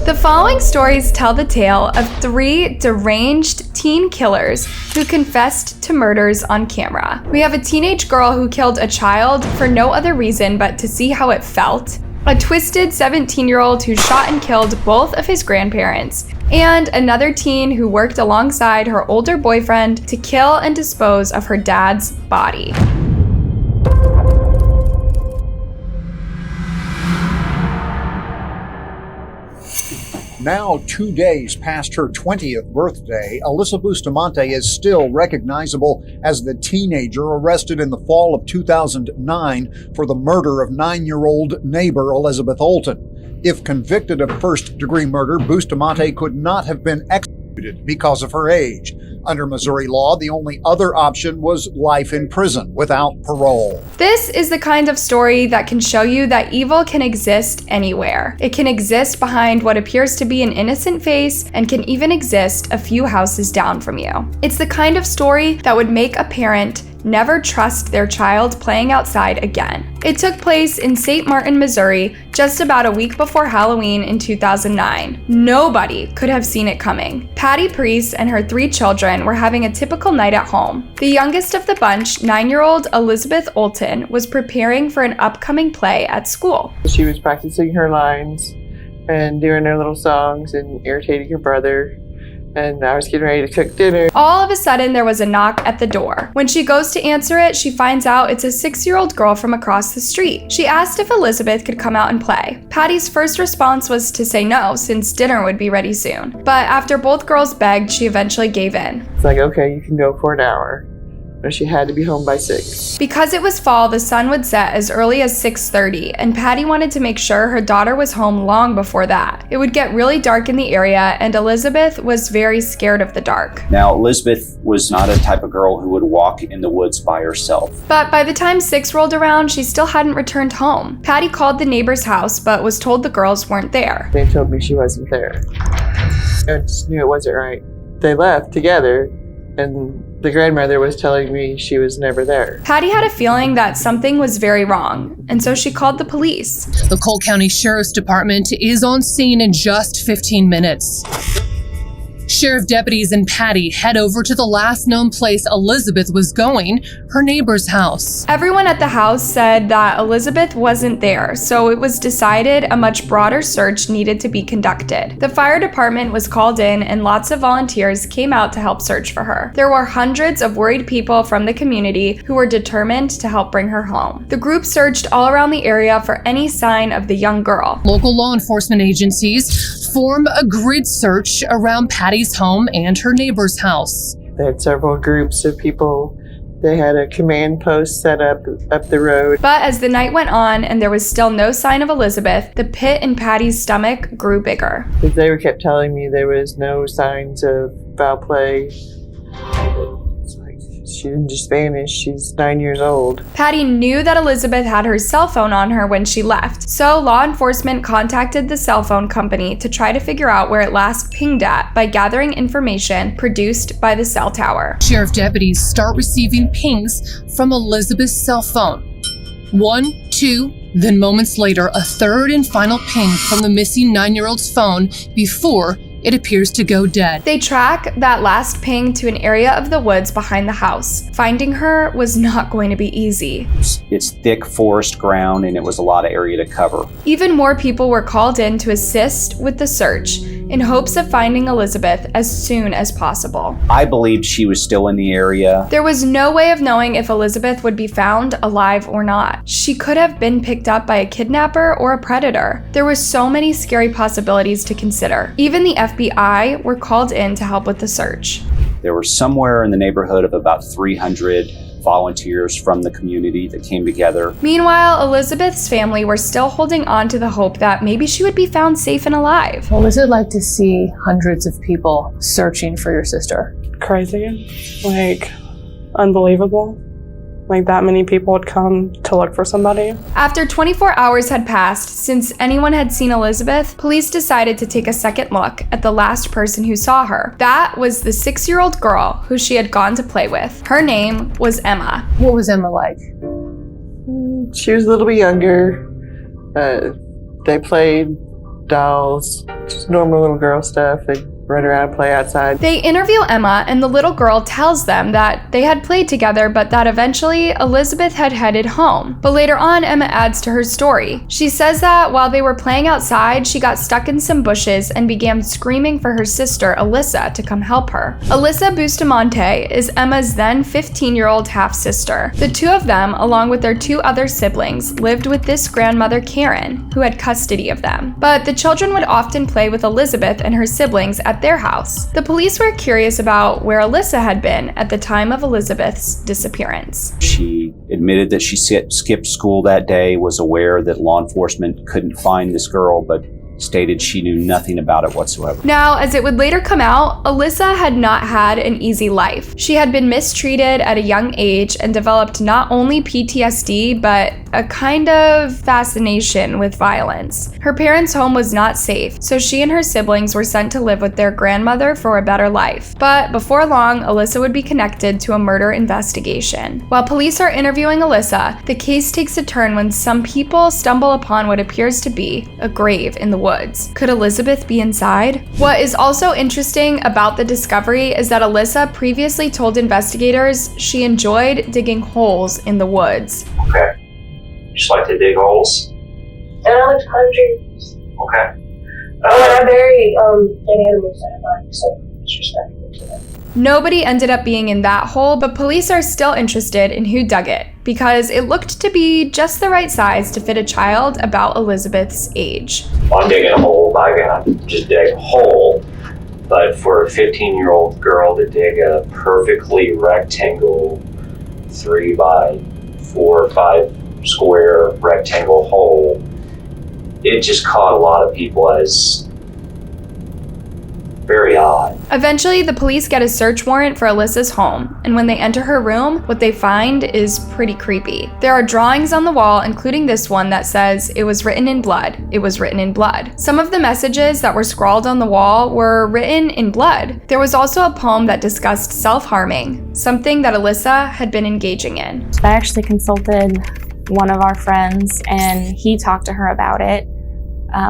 The following stories tell the tale of 3 deranged teen killers who confessed to murders on camera. We have a teenage girl who killed a child for no other reason but to see how it felt, a twisted 17-year-old who shot and killed both of his grandparents, and another teen who worked alongside her older boyfriend to kill and dispose of her dad's body. Now 2 days past her 20th birthday, Alyssa Bustamante is still recognizable as the teenager arrested in the fall of 2009 for the murder of 9-year-old neighbor Elizabeth Olten. If convicted of first-degree murder, Bustamante could not have been executed because of her age. Under Missouri law, the only other option was life in prison without parole. This is the kind of story that can show you that evil can exist anywhere. It can exist behind what appears to be an innocent face and can even exist a few houses down from you. It's the kind of story that would make a parent never trust their child playing outside again. It took place in St. Martin, Missouri, just about a week before Halloween in 2009. Nobody could have seen it coming. Patty Priest and her 3 children were having a typical night at home. The youngest of the bunch, 9-year-old Elizabeth Olten, was preparing for an upcoming play at school. She was practicing her lines and doing her little songs and irritating her brother. And I was getting ready to cook dinner. All of a sudden, there was a knock at the door. When she goes to answer it, she finds out it's a 6-year-old girl from across the street. She asked if Elizabeth could come out and play. Patty's first response was to say no, since dinner would be ready soon. But after both girls begged, she eventually gave in. It's like, okay, you can go for an hour. But she had to be home by 6. Because it was fall, the sun would set as early as 6:30, and Patty wanted to make sure her daughter was home long before that. It would get really dark in the area, and Elizabeth was very scared of the dark. Now, Elizabeth was not a type of girl who would walk in the woods by herself. But by the time 6 rolled around, she still hadn't returned home. Patty called the neighbor's house, but was told the girls weren't there. They told me she wasn't there. I just knew it wasn't right. They left together, and the grandmother was telling me she was never there. Patty had a feeling that something was very wrong, and so she called the police. The Cole County Sheriff's Department is on scene in just 15 minutes. Sheriff deputies and Patty head over to the last known place Elizabeth was going, her neighbor's house. Everyone at the house said that Elizabeth wasn't there, so it was decided a much broader search needed to be conducted. The fire department was called in and lots of volunteers came out to help search for her. There were hundreds of worried people from the community who were determined to help bring her home. The group searched all around the area for any sign of the young girl. Local law enforcement agencies form a grid search around Patty's home and her neighbor's house. They had several groups of people. They had a command post set up the road. But as the night went on and there was still no sign of Elizabeth, the pit in Patty's stomach grew bigger. Because they kept telling me there was no signs of foul play. It's like, she didn't just vanish. She's 9 years old. Patty knew that Elizabeth had her cell phone on her when she left, so law enforcement contacted the cell phone company to try to figure out where it last pinged at by gathering information produced by the cell tower. Sheriff deputies start receiving pings from Elizabeth's cell phone. 1, 2, then moments later, a third and final ping from the missing 9-year-old's phone before it appears to go dead. They track that last ping to an area of the woods behind the house. Finding her was not going to be easy. It's thick forest ground and it was a lot of area to cover. Even more people were called in to assist with the search in hopes of finding Elizabeth as soon as possible. I believed she was still in the area. There was no way of knowing if Elizabeth would be found alive or not. She could have been picked up by a kidnapper or a predator. There were so many scary possibilities to consider. Even the FBI were called in to help with the search. There were somewhere in the neighborhood of about 300 volunteers from the community that came together. Meanwhile, Elizabeth's family were still holding on to the hope that maybe she would be found safe and alive. What was it like to see hundreds of people searching for your sister? Crazy. Like, unbelievable. Like, that many people would come to look for somebody. After 24 hours had passed since anyone had seen Elizabeth, police decided to take a second look at the last person who saw her. That was the 6-year-old girl who she had gone to play with. Her name was Emma. What was Emma like? She was a little bit younger. They played dolls, just normal little girl stuff. They run around and play outside. They interview Emma, and the little girl tells them that they had played together, but that eventually Elizabeth had headed home. But later on, Emma adds to her story. She says that while they were playing outside, she got stuck in some bushes and began screaming for her sister, Alyssa, to come help her. Alyssa Bustamante is Emma's then 15-year-old half-sister. The two of them, along with their two other siblings, lived with this grandmother, Karen, who had custody of them. But the children would often play with Elizabeth and her siblings at their house. The police were curious about where Alyssa had been at the time of Elizabeth's disappearance. She admitted that she skipped school that day, was aware that law enforcement couldn't find this girl, but stated she knew nothing about it whatsoever. Now, as it would later come out, Alyssa had not had an easy life. She had been mistreated at a young age and developed not only PTSD, but a kind of fascination with violence. Her parents' home was not safe, so she and her siblings were sent to live with their grandmother for a better life. But before long, Alyssa would be connected to a murder investigation. While police are interviewing Alyssa, the case takes a turn when some people stumble upon what appears to be a grave in the woods. Could Elizabeth be inside? What is also interesting about the discovery is that Alyssa previously told investigators she enjoyed digging holes in the woods. Okay. You just like to dig holes? And I like to climb trees. Okay. And I bury dead animals that I find, so it's respectful to them. Nobody ended up being in that hole, but police are still interested in who dug it, because it looked to be just the right size to fit a child about Elizabeth's age. I'm digging a hole, I gotta just dig a hole. But for a 15-year-old girl to dig a perfectly rectangle 3 by 4 or 5 square rectangle hole, it just caught a lot of people as very odd. Eventually, the police get a search warrant for Alyssa's home, and when they enter her room, what they find is pretty creepy. There are drawings on the wall, including this one that says, "It was written in blood. It was written in blood." Some of the messages that were scrawled on the wall were written in blood. There was also a poem that discussed self-harming, something that Alyssa had been engaging in. I actually consulted one of our friends, and he talked to her about it.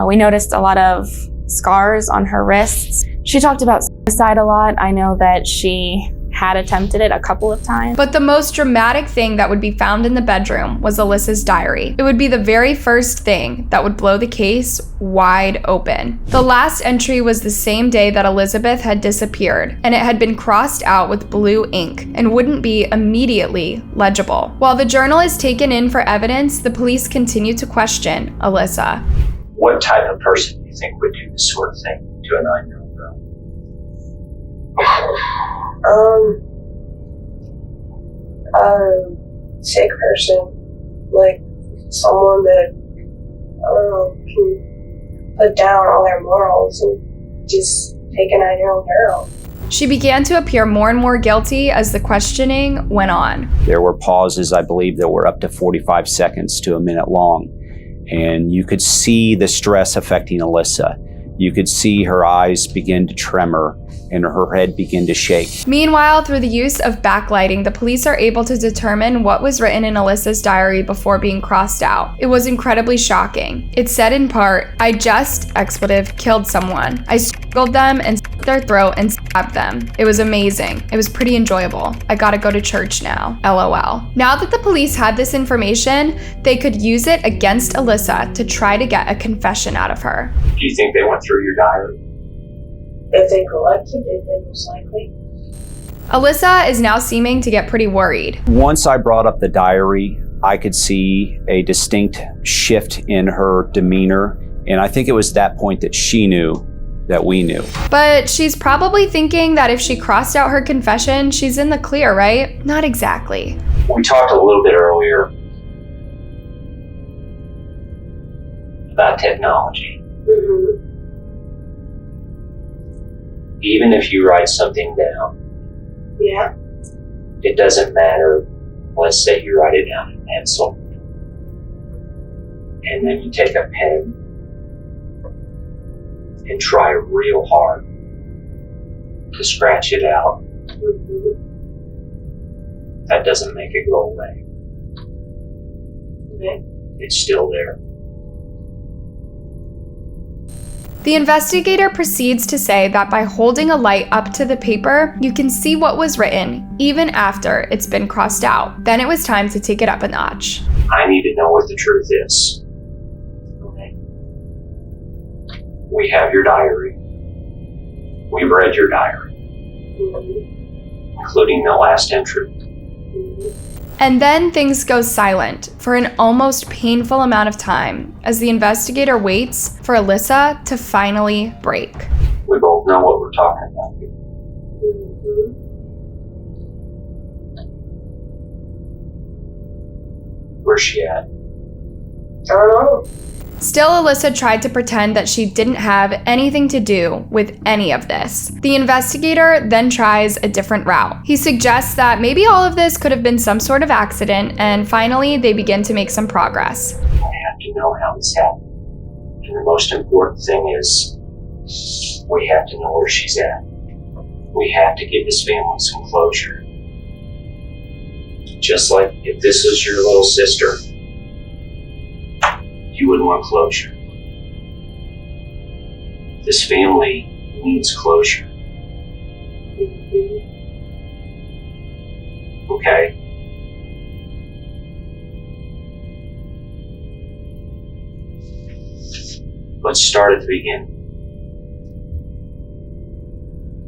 We noticed a lot of scars on her wrists. She talked about suicide a lot. I know that she had attempted it a couple of times. But the most dramatic thing that would be found in the bedroom was Alyssa's diary. It would be the very first thing that would blow the case wide open. The last entry was the same day that Elizabeth had disappeared, and it had been crossed out with blue ink and wouldn't be immediately legible. While the journal is taken in for evidence, the police continue to question Alyssa. What type of person do you think would do this sort of thing to a 9-year-old girl? A sick person, like someone that, can put down all their morals and just take a 9-year-old girl. She began to appear more and more guilty as the questioning went on. There were pauses, I believe, that were up to 45 seconds to a minute long. And you could see the stress affecting Alyssa. You could see her eyes begin to tremor and her head begin to shake. Meanwhile, through the use of backlighting, the police are able to determine what was written in Alyssa's diary before being crossed out. It was incredibly shocking. It said in part, "I just, expletive, killed someone. I strangled them and slit their throat and stabbed them. It was amazing. It was pretty enjoyable. I gotta go to church now. LOL." Now that the police had this information, they could use it against Alyssa to try to get a confession out of her. Do you think they went through your diary? If they collected it, then most likely. Alyssa is now seeming to get pretty worried. Once I brought up the diary, I could see a distinct shift in her demeanor. And I think it was that point that she knew that we knew. But she's probably thinking that if she crossed out her confession, she's in the clear, right? Not exactly. We talked a little bit earlier about technology. Mm-hmm. Even if you write something down, Yeah. it doesn't matter. Let's say you write it down in pencil, and then you take a pen and try real hard to scratch it out. That doesn't make it go away. Okay. It's still there. The investigator proceeds to say that by holding a light up to the paper, you can see what was written, even after it's been crossed out. Then it was time to take it up a notch. I need to know what the truth is. Okay. We have your diary. We've read your diary, including the last entry. And then things go silent for an almost painful amount of time as the investigator waits for Alyssa to finally break. We both know what we're talking about here. Where's she at? I don't know. Still, Alyssa tried to pretend that she didn't have anything to do with any of this. The investigator then tries a different route. He suggests that maybe all of this could have been some sort of accident, and finally they begin to make some progress. I have to know how this happened. And the most important thing is, we have to know where she's at. We have to give this family some closure. Just like if this was your little sister, you would want closure. This family needs closure. Okay? Let's start at the beginning.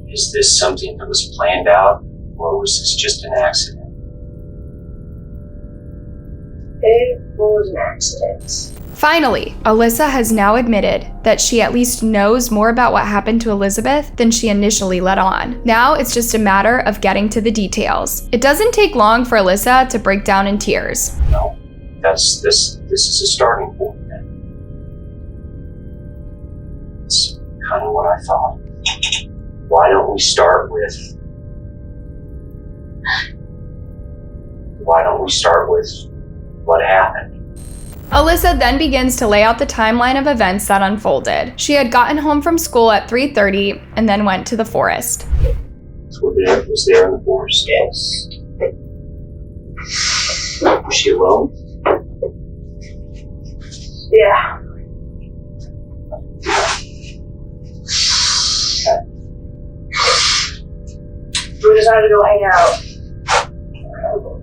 Is this something that was planned out, or was this just an accident? It was an accident. Finally, Alyssa has now admitted that she at least knows more about what happened to Elizabeth than she initially let on. Now it's just a matter of getting to the details. It doesn't take long for Alyssa to break down in tears. No, this is a starting point then. It's kind of what I thought. Why don't we start with what happened? Alyssa then begins to lay out the timeline of events that unfolded. She had gotten home from school at 3:30 and then went to the forest. So was there in the forest? Yes. Was she alone? Yeah. Okay. We decided to go hang out.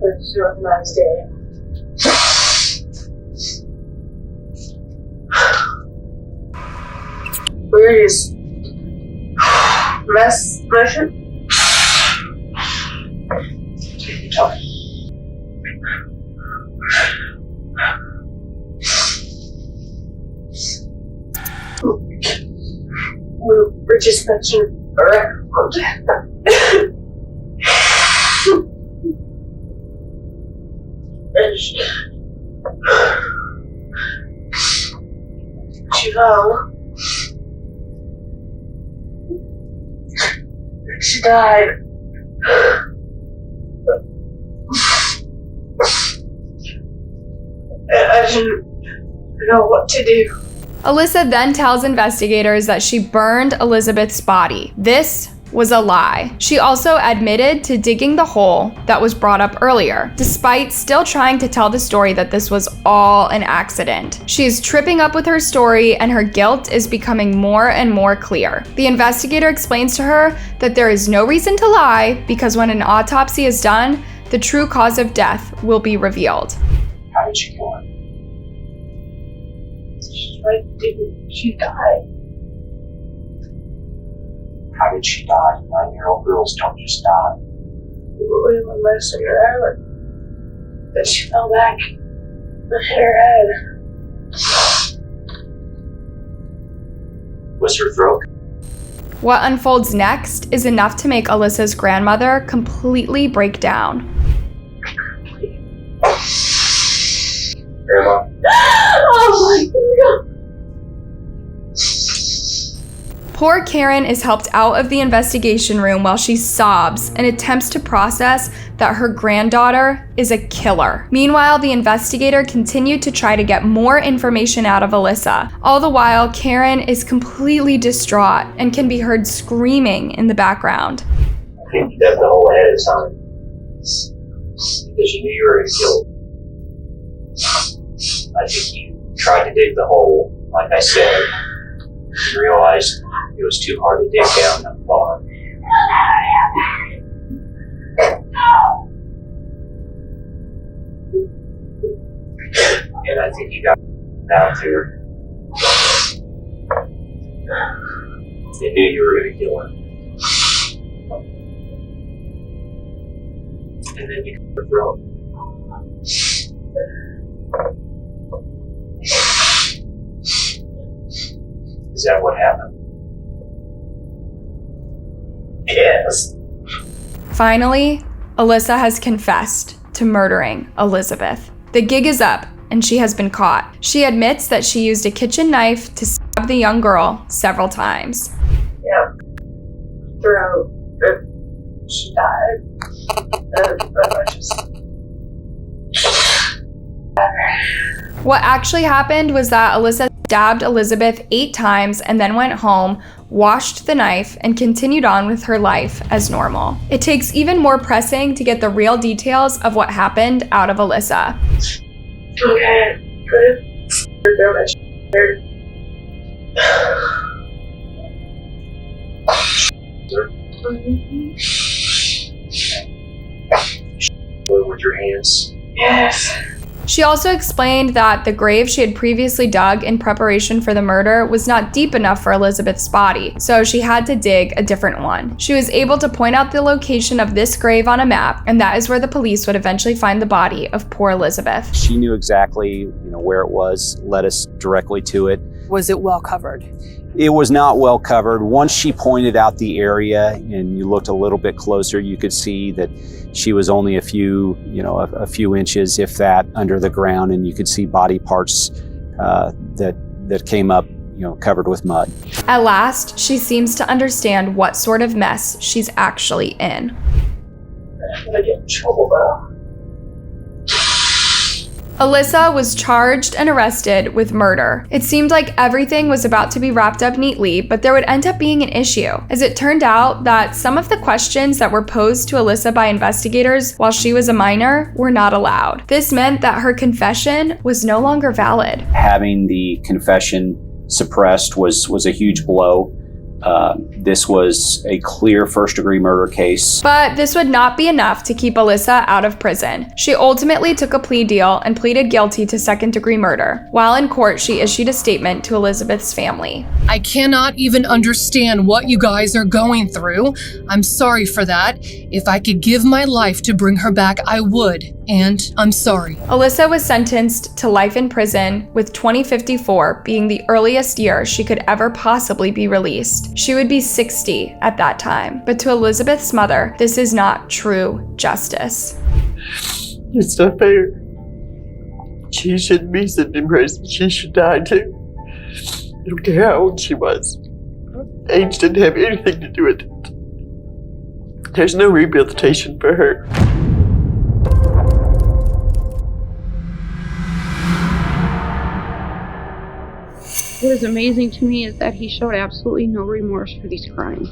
It was a nice day. We were just messing. Take your time. We were just messing around. And she fell. She died. And I didn't know what to do. Alyssa then tells investigators that she burned Elizabeth's body. This was a lie. She also admitted to digging the hole that was brought up earlier, despite still trying to tell the story that this was all an accident. She is tripping up with her story, and her guilt is becoming more and more clear. The investigator explains to her that there is no reason to lie because when an autopsy is done, the true cause of death will be revealed. How did she kill him? She died. How did she die? 9-year-old girls don't just die. We were messing around. Then she fell back and hit her head. Was her throat? What unfolds next is enough to make Alyssa's grandmother completely break down. Grandma? Oh my God. Poor Karen is helped out of the investigation room while she sobs and attempts to process that her granddaughter is a killer. Meanwhile, the investigator continued to try to get more information out of Alyssa. All the while, Karen is completely distraught and can be heard screaming in the background. I think you dug the hole ahead of time. Because you knew you were going to kill her. I think you tried to dig the hole, like I said, He realized it was too hard to dig down that far. And I think he got out there. They knew you were going to kill him. And then you cut her throat. Is that what happened? Yes. Finally, Alyssa has confessed to murdering Elizabeth. The gig is up, and she has been caught. She admits that she used a kitchen knife to stab the young girl several times. Yeah. Throughout, she died. What actually happened was that Alyssa stabbed Elizabeth 8 times and then went home, washed the knife, and continued on with her life as normal. It takes even more pressing to get the real details of what happened out of Alyssa. Okay, good. With your hands. Yes. She also explained that the grave she had previously dug in preparation for the murder was not deep enough for Elizabeth's body, so she had to dig a different one. She was able to point out the location of this grave on a map, and that is where the police would eventually find the body of poor Elizabeth. She knew exactly, where it was, led us directly to it. Was it well covered? It was not well covered. Once she pointed out the area and you looked a little bit closer, you could see that she was only a few inches, if that, under the ground, and you could see body parts that came up, covered with mud. At last, she seems to understand what sort of mess she's actually in. I'm gonna get in trouble though. Alyssa was charged and arrested with murder. It seemed like everything was about to be wrapped up neatly, but there would end up being an issue, as it turned out that some of the questions that were posed to Alyssa by investigators while she was a minor were not allowed. This meant that her confession was no longer valid. Having the confession suppressed was a huge blow. This was a clear first-degree murder case. But this would not be enough to keep Alyssa out of prison. She ultimately took a plea deal and pleaded guilty to second-degree murder. While in court, she issued a statement to Elizabeth's family. I cannot even understand what you guys are going through. I'm sorry for that. If I could give my life to bring her back, I would. And I'm sorry. Alyssa was sentenced to life in prison, with 2054 being the earliest year she could ever possibly be released. She would be 60 at that time. But to Elizabeth's mother, this is not true justice. It's not fair. She shouldn't be sitting in prison. She should die too. I don't care how old she was. Age didn't have anything to do with it. There's no rehabilitation for her. What is amazing to me is that he showed absolutely no remorse for these crimes.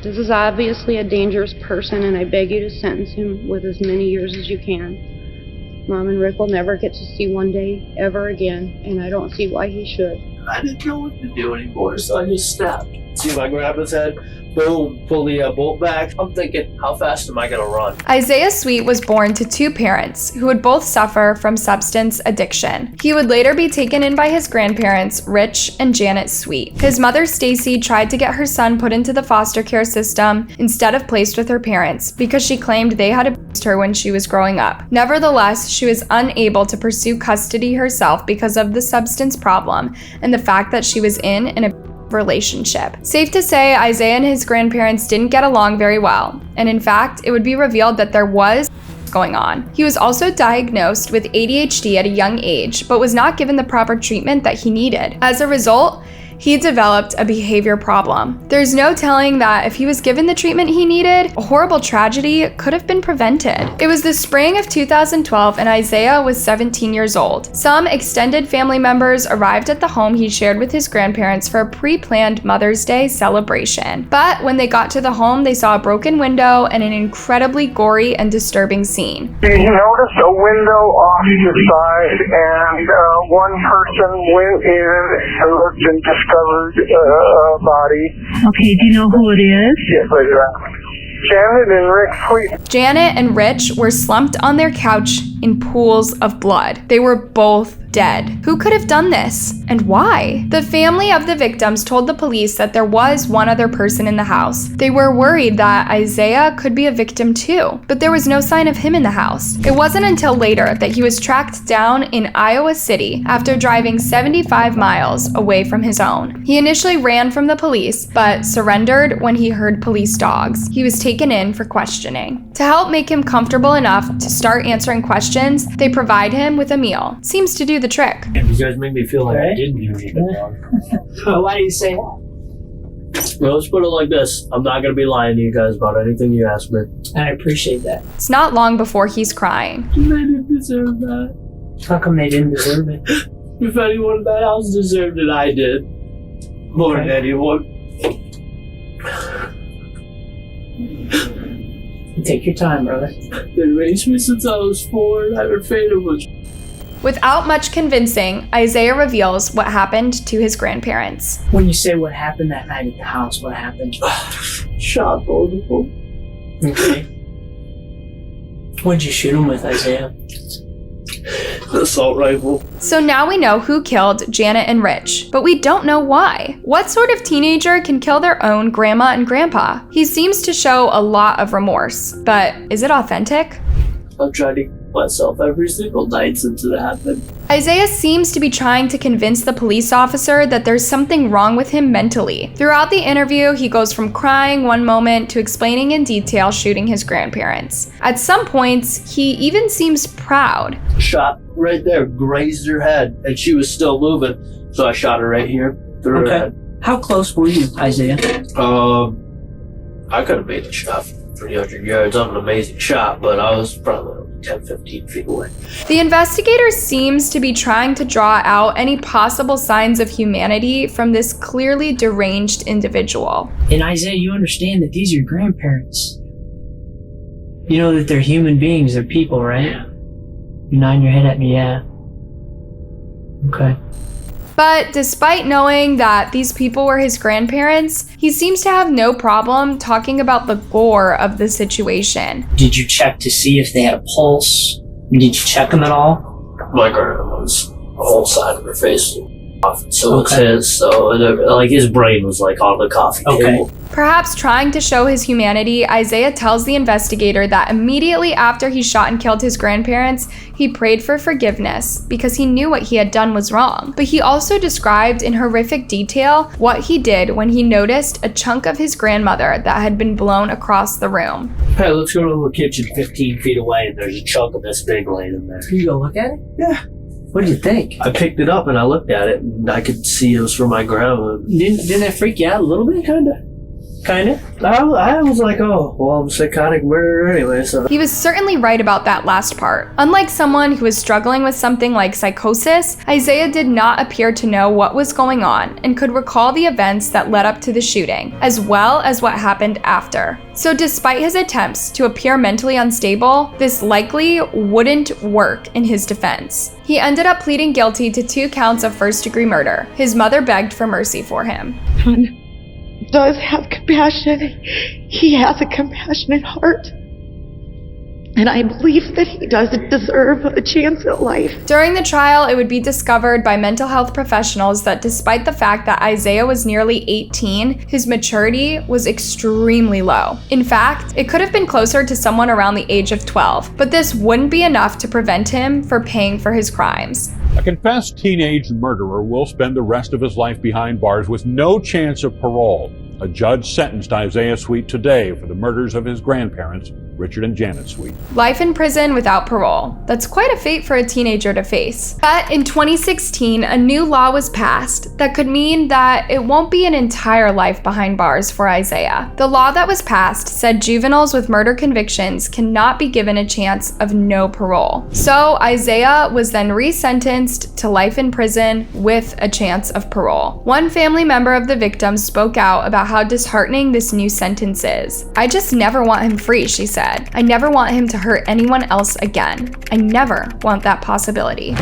This is obviously a dangerous person, and I beg you to sentence him with as many years as you can. Mom and Rick will never get to see one day ever again, and I don't see why he should. I didn't know what to do anymore, so I just snapped. See if I grab his head, boom, pull the bolt back. I'm thinking, how fast am I gonna run? Isaiah Sweet was born to 2 parents who would both suffer from substance addiction. He would later be taken in by his grandparents, Rich and Janet Sweet. His mother, Stacy, tried to get her son put into the foster care system instead of placed with her parents because she claimed they had abused her when she was growing up. Nevertheless, she was unable to pursue custody herself because of the substance problem and the fact that she was in an relationship. Safe to say, Isaiah and his grandparents didn't get along very well, and in fact, it would be revealed that there was going on. He was also diagnosed with ADHD at a young age, but was not given the proper treatment that he needed. As a result, he developed a behavior problem. There's no telling that if he was given the treatment he needed, a horrible tragedy could have been prevented. It was the spring of 2012 and Isaiah was 17 years old. Some extended family members arrived at the home he shared with his grandparents for a pre-planned Mother's Day celebration. But when they got to the home, they saw a broken window and an incredibly gory and disturbing scene. You noticed a window off to the side, and one person went in and looked and discovered a body. Okay, do you know who it is? Yes, I do. Janet and Rick Sweet. Janet and Rich were slumped on their couch in pools of blood. They were both dead. Who could have done this? And why? The family of the victims told the police that there was one other person in the house. They were worried that Isaiah could be a victim too, but there was no sign of him in the house. It wasn't until later that he was tracked down in Iowa City after driving 75 miles away from his own. He initially ran from the police, but surrendered when he heard police dogs. He was taken in for questioning. To help make him comfortable enough to start answering questions, they provide him with a meal. Seems to do the trick. You guys make me feel like I didn't do anything wrong. Why do you say that? Well, let's put it like this. I'm not going to be lying to you guys about anything you ask me. I appreciate that. It's not long before he's crying. They didn't deserve that. How come they didn't deserve it? If anyone in that house deserved it, I did. More than anyone. Take your time, brother. They raised me since I was 4 and I've been faded with. Without much convincing, Isaiah reveals what happened to his grandparents. When you say what happened that night at the house, what happened? Shot both of them. Okay. What'd you shoot him with, Isaiah? The assault rifle. So now we know who killed Janet and Rich, but we don't know why. What sort of teenager can kill their own grandma and grandpa? He seems to show a lot of remorse, but is it authentic? I'm trying to kill myself every single night since it happened. Isaiah seems to be trying to convince the police officer that there's something wrong with him mentally. Throughout the interview, he goes from crying one moment to explaining in detail shooting his grandparents. At some points, he even seems proud. Shot right there, grazed her head, and she was still moving. So I shot her right here through her head. How close were you, Isaiah? I could have made the shot from 300 yards. I'm an amazing shot, but I was probably 10, 15 feet away. The investigator seems to be trying to draw out any possible signs of humanity from this clearly deranged individual. And Isaiah, you understand that these are your grandparents. You know that they're human beings, they're people, right? You're nodding your head at me, yeah. Okay. But despite knowing that these people were his grandparents, he seems to have no problem talking about the gore of the situation. Did you check to see if they had a pulse? Did you check them at all? My grandma's whole side of her face was off, so it's his. So like his brain was like on the coffee table. Perhaps trying to show his humanity, Isaiah tells the investigator that immediately after he shot and killed his grandparents, he prayed for forgiveness because he knew what he had done was wrong. But he also described in horrific detail what he did when he noticed a chunk of his grandmother that had been blown across the room. Hey, let's go to the kitchen 15 feet away and there's a chunk of this big laying in there. Can you go look at it? Yeah. What did you think? I picked it up and I looked at it and I could see it was from my grandma. Didn't that freak you out a little bit? Kinda? I was like, oh, well, I'm a psychotic murderer anyway, so. He was certainly right about that last part. Unlike someone who was struggling with something like psychosis, Isaiah did not appear to know what was going on and could recall the events that led up to the shooting, as well as what happened after. So despite his attempts to appear mentally unstable, this likely wouldn't work in his defense. He ended up pleading guilty to 2 counts of first-degree murder. His mother begged for mercy for him. Does have compassion. He has a compassionate heart. And I believe that he doesn't deserve a chance at life. During the trial, it would be discovered by mental health professionals that despite the fact that Isaiah was nearly 18, his maturity was extremely low. In fact, it could have been closer to someone around the age of 12, but this wouldn't be enough to prevent him from paying for his crimes. A confessed teenage murderer will spend the rest of his life behind bars with no chance of parole. A judge sentenced Isaiah Sweet today for the murders of his grandparents, Richard and Janet's suite. Life in prison without parole. That's quite a fate for a teenager to face. But in 2016, a new law was passed that could mean that it won't be an entire life behind bars for Isaiah. The law that was passed said juveniles with murder convictions cannot be given a chance of no parole. So Isaiah was then resentenced to life in prison with a chance of parole. One family member of the victim spoke out about how disheartening this new sentence is. "I just never want him free," she said. "I never want him to hurt anyone else again. I never want that possibility."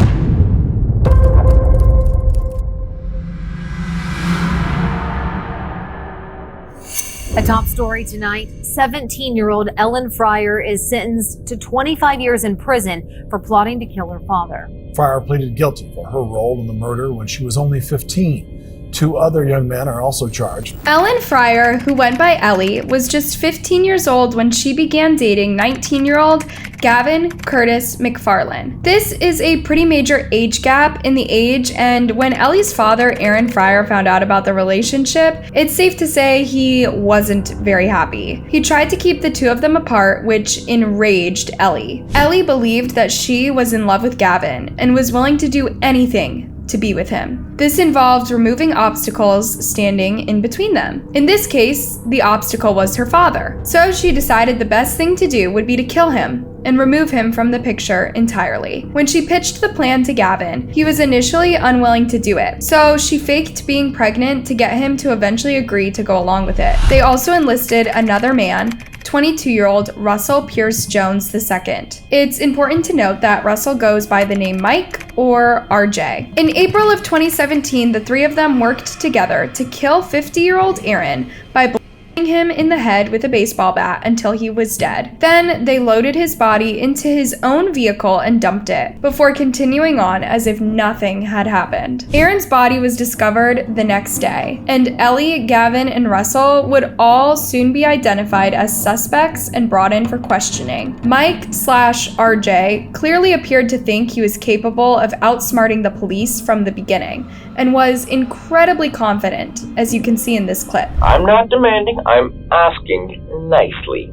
A top story tonight, 17-year-old Ellen Friar is sentenced to 25 years in prison for plotting to kill her father. Friar pleaded guilty for her role in the murder when she was only 15. 2 other young men are also charged. Ellen Friar, who went by Ellie, was just 15 years old when she began dating 19-year-old Gavin Curtis McFarlane. This is a pretty major age gap in the age, and when Ellie's father, Aaron Friar, found out about the relationship, it's safe to say he wasn't very happy. He tried to keep the two of them apart, which enraged Ellie. Ellie believed that she was in love with Gavin and was willing to do anything to be with him. This involved removing obstacles standing in between them. In this case, the obstacle was her father. So she decided the best thing to do would be to kill him and remove him from the picture entirely. When she pitched the plan to Gavin, he was initially unwilling to do it. So she faked being pregnant to get him to eventually agree to go along with it. They also enlisted another man, 22-year-old Russell Pierce Jones II. It's important to note that Russell goes by the name Mike or RJ. In April of 2017, the three of them worked together to kill 50-year-old Aaron by him in the head with a baseball bat until he was dead. Then they loaded his body into his own vehicle and dumped it, before continuing on as if nothing had happened. Aaron's body was discovered the next day, and Ellie, Gavin, and Russell would all soon be identified as suspects and brought in for questioning. Mike/RJ clearly appeared to think he was capable of outsmarting the police from the beginning, and was incredibly confident, as you can see in this clip. "I'm not demanding, I'm asking nicely.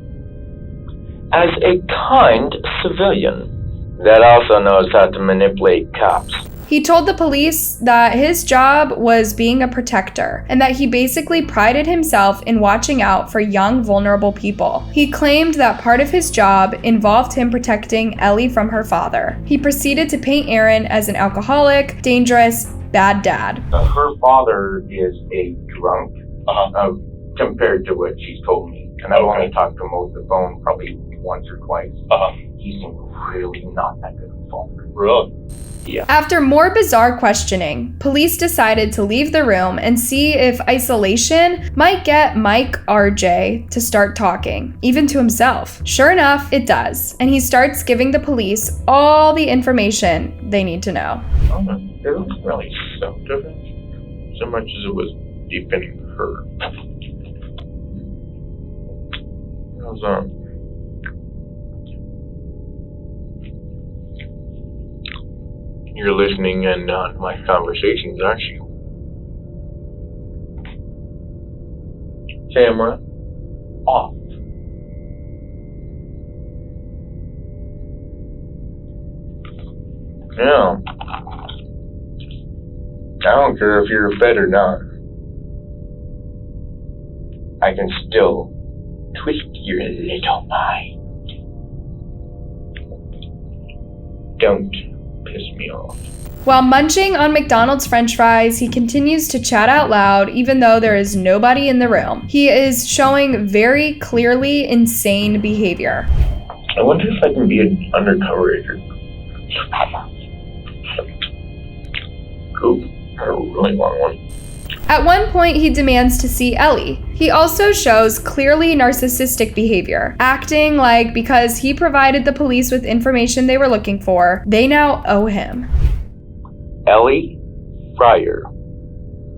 As a kind civilian that also knows how to manipulate cops." He told the police that his job was being a protector, and that he basically prided himself in watching out for young, vulnerable people. He claimed that part of his job involved him protecting Ellie from her father. He proceeded to paint Aaron as an alcoholic, dangerous, bad dad. Her father is a drunk, compared to what she's told me. And I've only talked to him over the phone probably once or twice. He seemed really not that good of a father. Really? Yeah. After more bizarre questioning, police decided to leave the room and see if isolation might get Mike RJ to start talking, even to himself. Sure enough, it does, and he starts giving the police all the information they need to know. It wasn't really self-defense, so much as it was defending her. It was, you're listening in on my conversations, aren't you? Camera off. Yeah. I don't care if you're fed or not. I can still twist your little mind. Don't piss me off. While munching on McDonald's french fries, he continues to chat out loud even though there is nobody in the room. He is showing very clearly insane behavior. I wonder if I can be an undercover agent. Cool. A really long one. At one point, he demands to see Ellie. He also shows clearly narcissistic behavior, acting like because he provided the police with information they were looking for, they now owe him. Ellie Friar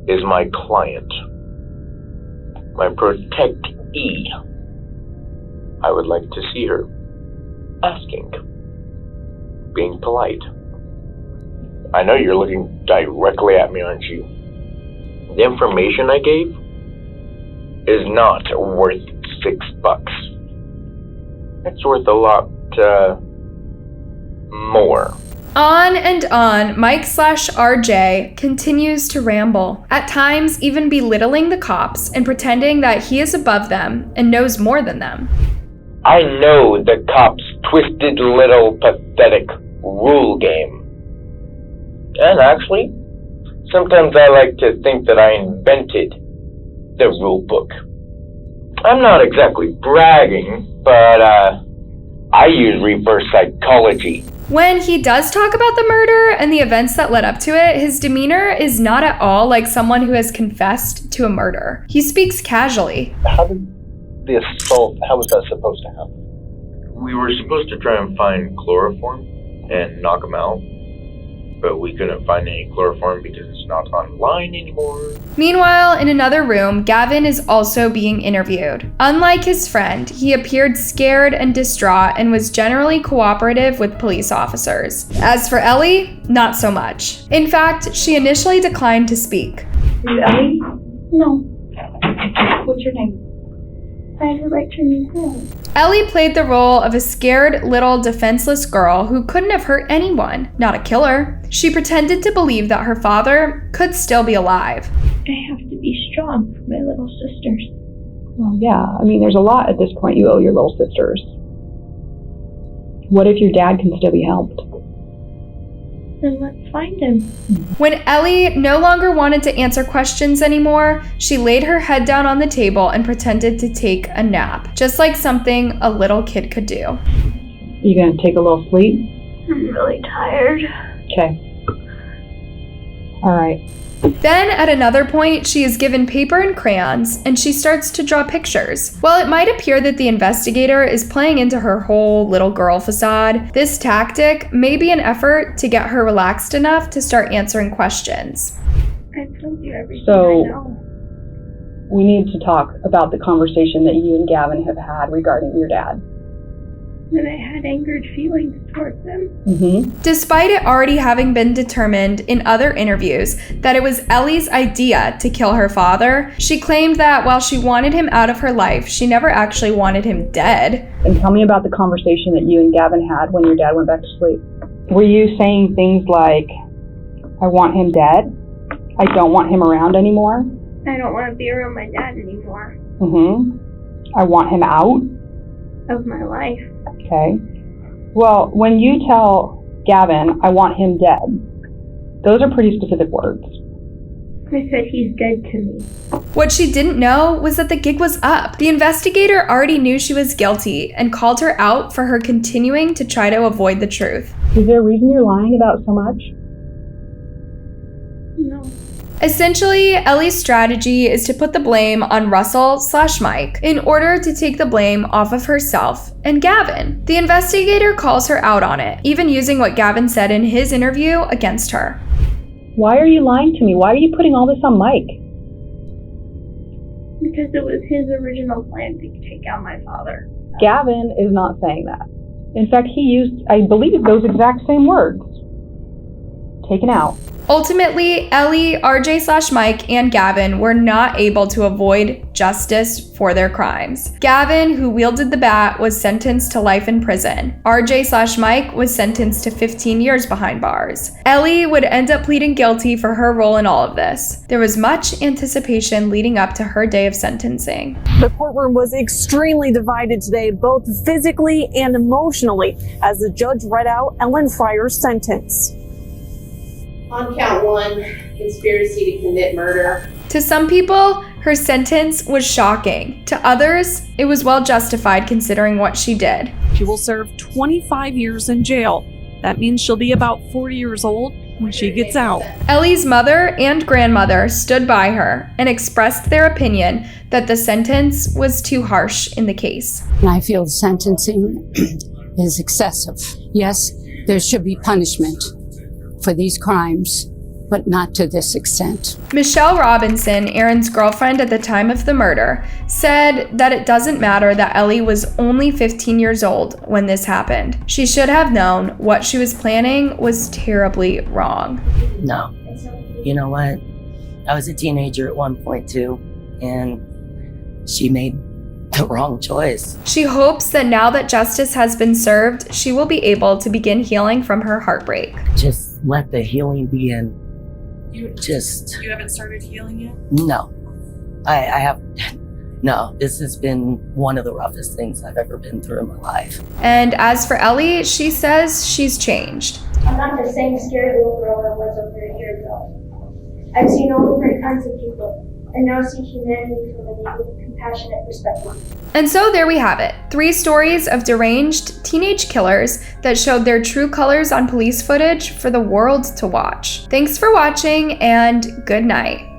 is my client, my protectee. I would like to see her. Asking. Being polite. I know you're looking directly at me, aren't you? The information I gave is not worth $6. It's worth a lot more. On and on, Mike/RJ continues to ramble, at times even belittling the cops and pretending that he is above them and knows more than them. I know the cops' twisted little pathetic rule game. And actually, sometimes I like to think that I invented the rule book. I'm not exactly bragging, but I use reverse psychology. When he does talk about the murder and the events that led up to it, his demeanor is not at all like someone who has confessed to a murder. He speaks casually. How did the assault, how was that supposed to happen? We were supposed to try and find chloroform and knock him out, but we couldn't find any chloroform because it's not online anymore. Meanwhile, in another room, Gavin is also being interviewed. Unlike his friend, he appeared scared and distraught and was generally cooperative with police officers. As for Ellie, not so much. In fact, she initially declined to speak. Are you Ellie? No. What's your name? I have the right to remain silent. Ellie played the role of a scared little defenseless girl who couldn't have hurt anyone, not a killer. She pretended to believe that her father could still be alive. I have to be strong for my little sisters. Well, yeah, I mean, there's a lot at this point you owe your little sisters. What if your dad can still be helped? Then let's find him. When Ellie no longer wanted to answer questions anymore, she laid her head down on the table and pretended to take a nap, just like something a little kid could do. You gonna take a little sleep? I'm really tired. Okay. All right. Then, at another point, she is given paper and crayons, and she starts to draw pictures. While it might appear that the investigator is playing into her whole little girl facade, this tactic may be an effort to get her relaxed enough to start answering questions. I told you everything So, I know. we need to talk about the conversation that you and Gavin have had regarding your dad. And I had angered feelings towards him. Mm-hmm. Despite it already having been determined in other interviews that it was Ellie's idea to kill her father, she claimed that while she wanted him out of her life, she never actually wanted him dead. And tell me about the conversation that you and Gavin had when your dad went back to sleep. Were you saying things like, I want him dead? I don't want him around anymore? I don't want to be around my dad anymore. Mm-hmm. I want him out? Of my life. Okay. Well, when you tell Gavin, I want him dead, those are pretty specific words. I said he's dead to me. What she didn't know was that the gig was up. The investigator already knew she was guilty and called her out for her continuing to try to avoid the truth. Is there a reason you're lying about so much? No. Essentially, Ellie's strategy is to put the blame on Russell/Mike in order to take the blame off of herself and Gavin. The investigator calls her out on it, even using what Gavin said in his interview against her. Why are you lying to me? Why are you putting all this on Mike? Because it was his original plan to take out my father. Gavin is not saying that. In fact, he used, I believe, those exact same words. Taken out. Ultimately, Ellie, RJ/Mike, and Gavin were not able to avoid justice for their crimes. Gavin, who wielded the bat, was sentenced to life in prison. RJ/Mike was sentenced to 15 years behind bars. Ellie would end up pleading guilty for her role in all of this. There was much anticipation leading up to her day of sentencing. The courtroom was extremely divided today, both physically and emotionally, as the judge read out Ellen Friar's sentence. On count 1, conspiracy to commit murder. To some people, her sentence was shocking. To others, it was well justified considering what she did. She will serve 25 years in jail. That means she'll be about 40 years old when she gets out. Ellie's mother and grandmother stood by her and expressed their opinion that the sentence was too harsh in the case. I feel the sentencing is excessive. Yes, there should be punishment for these crimes, but not to this extent. Michelle Robinson, Aaron's girlfriend at the time of the murder, said that it doesn't matter that Ellie was only 15 years old when this happened. She should have known what she was planning was terribly wrong. No. You know what? I was a teenager at one point too, and she made the wrong choice. She hopes that now that justice has been served, she will be able to begin healing from her heartbreak. Just let the healing begin. You haven't started healing yet? No. I have. No, this has been one of the roughest things I've ever been through in my life. And as for Ellie, she says she's changed. I'm not the same scary little girl I was over a year ago. I've seen all different kinds of people, and now see humanity from a new, compassionate perspective. And so there we have it. 3 stories of deranged teenage killers that showed their true colors on police footage for the world to watch. Thanks for watching, and good night.